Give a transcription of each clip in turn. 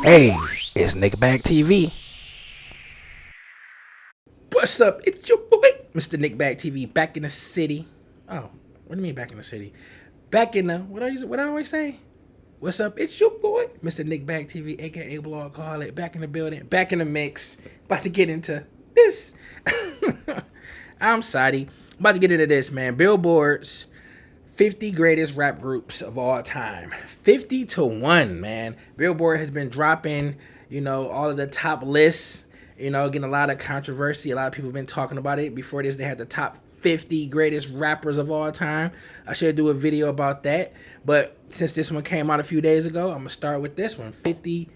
Hey, it's Nickback TV. What's up? It's your boy, Mr. Nickback TV, back in the city. Oh, what do you mean back in the city? Back in the what I always say? What's up? It's your boy, Mr. Nickback TV, aka Blog Call It, back in the building, back in the mix. About to get into this. I'm sorry. About to get into this, man. Billboard's 50 greatest rap groups of all time. 50 to 1, man. Billboard has been dropping, all of the top lists, getting a lot of controversy. A lot of people have been talking about it. Before this, they had the top 50 greatest rappers of all time. I should do a video about that. But since this one came out a few days ago, I'm going to start with this one. 50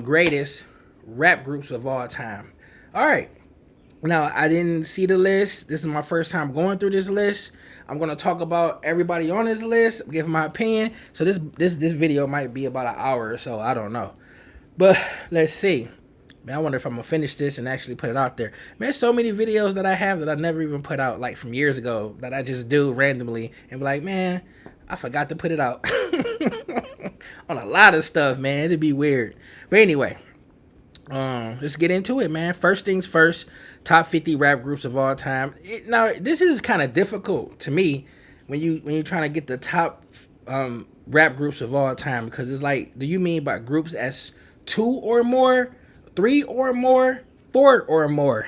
greatest rap groups of all time. All right. Now, I didn't see the list. This is my first time going through this list. I'm going to talk about everybody on this list, give my opinion. So this video might be about an hour or so. I don't know. But let's see. Man, I wonder if I'm going to finish this and actually put it out there. Man, there's so many videos that I have that I never even put out, like from years ago, that I just do randomly and be like, man, I forgot to put it out. On a lot of stuff, man. It'd be weird. But anyway. Let's get into it, man. First things first, top 50 rap groups of all time. Now, this is kind of difficult to me when you're trying to get the top rap groups of all time, because it's like, do you mean by groups as 2 or more, 3 or more, 4 or more,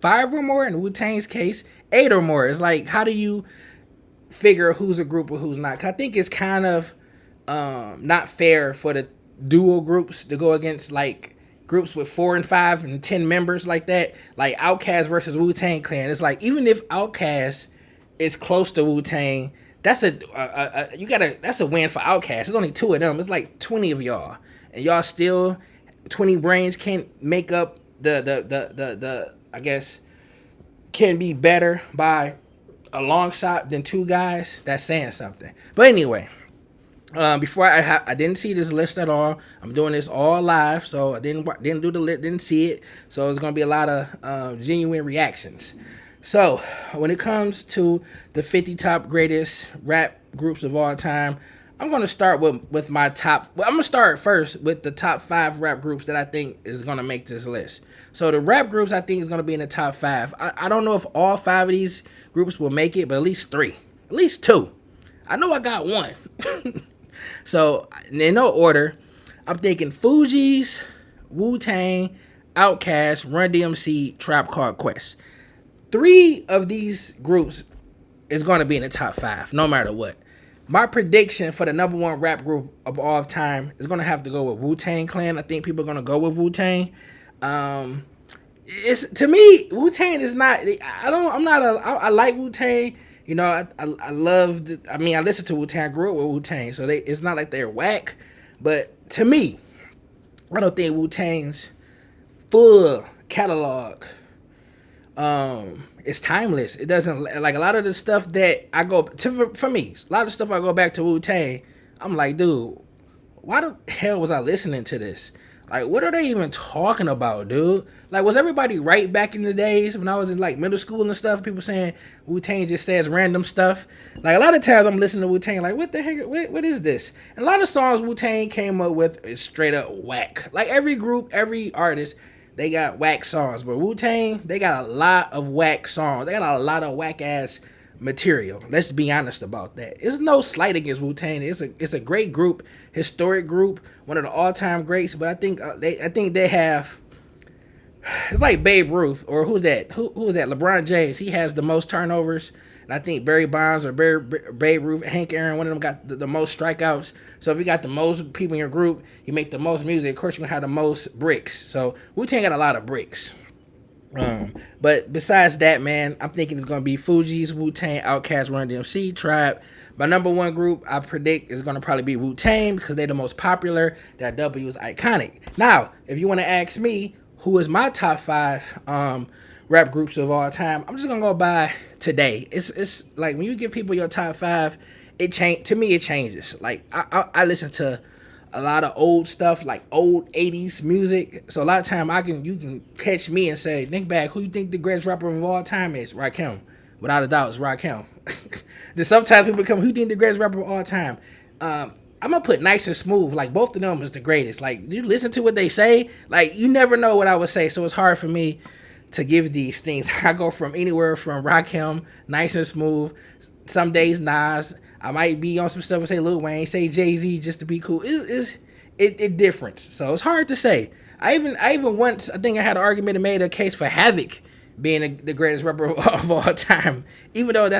5 or more, in Wu-Tang's case, 8 or more? It's like, how do you figure who's a group or who's not? 'Cause I think it's kind of not fair for the duo groups to go against like groups with 4 and 5 and 10 members like that, like Outkast versus Wu-Tang Clan. It's like, even if Outkast is close to Wu-Tang, that's a win for Outkast. There's only 2 of them. It's like 20 of y'all, and y'all still 20 brains can't make up the I guess can be better by a long shot than 2 guys. That's saying something. But anyway. Before I didn't see this list at all. I'm doing this all live, so I didn't do the list, didn't see it. So it's gonna be a lot of genuine reactions. So when it comes to the 50 top greatest rap groups of all time, I'm gonna start with my top. Well, I'm gonna start first with the top 5 rap groups that I think is gonna make this list. So the rap groups I think is gonna be in the top 5. I don't know if all 5 of these groups will make it, but at least 3, at least 2. I know I got one. So, in no order, I'm thinking Fugees, Wu-Tang, Outkast, Run DMC, Trap Called Quest. 3 of these groups is going to be in the top 5, no matter what. My prediction for the number 1 rap group of all time is going to have to go with Wu-Tang Clan. I think people are going to go with Wu-Tang. It's, to me, Wu-Tang is not. I like Wu-Tang. I loved. I mean, I listened to Wu-Tang. I grew up with Wu-Tang, so it's not like they're whack. But to me, I don't think Wu-Tang's full catalog is timeless. It doesn't, like, a lot of the stuff that I go to, for me, a lot of stuff I go back to Wu-Tang. I'm like, dude, why the hell was I listening to this? Like, what are they even talking about, dude? Like, was everybody right back in the days when I was in, like, middle school and stuff? People saying Wu-Tang just says random stuff. Like, a lot of times I'm listening to Wu-Tang, like, what the heck? What is this? And a lot of songs Wu-Tang came up with is straight up whack. Like, every group, every artist, they got whack songs. But Wu-Tang, they got a lot of whack songs. They got a lot of whack-ass material. Let's be honest about that. It's no slight against Wu-Tang. It's a great group, historic group, one of the all-time greats. But I think they have. It's like Babe Ruth, or who's that? Who is that? LeBron James. He has the most turnovers, and I think Barry Bonds or Babe Ruth, Hank Aaron, one of them got the most strikeouts. So if you got the most people in your group, you make the most music. Of course, you're gonna have the most bricks. So Wu-Tang got a lot of bricks. But besides that, man, I'm thinking it's gonna be Fugees, Wu-Tang, Outkast, Run DMC, Tribe. My number 1 group I predict is gonna probably be Wu-Tang, because they're the most popular. That W is iconic. Now, if you want to ask me who is my top 5 rap groups of all time, I'm just gonna go by today. It's like, when you give people your top 5, to me it changes. Like, I listen to a lot of old stuff, like old 80s music. So a lot of time you can catch me and say, think back, who you think the greatest rapper of all time is? Rakim. Without a doubt, it's Rakim. Then sometimes people come, who you think the greatest rapper of all time? I'm gonna put Nice and Smooth. Like both of them is the greatest. Like you listen to what they say. Like you never know what I would say. So it's hard for me to give these things. I go from anywhere from Rakim, Nice and Smooth. Some days Nas. I might be on some stuff and say Lil Wayne, say Jay-Z just to be cool. It difference. So it's hard to say. I even once I think I had an argument and made a case for Havoc being the greatest rapper of all time, even though that's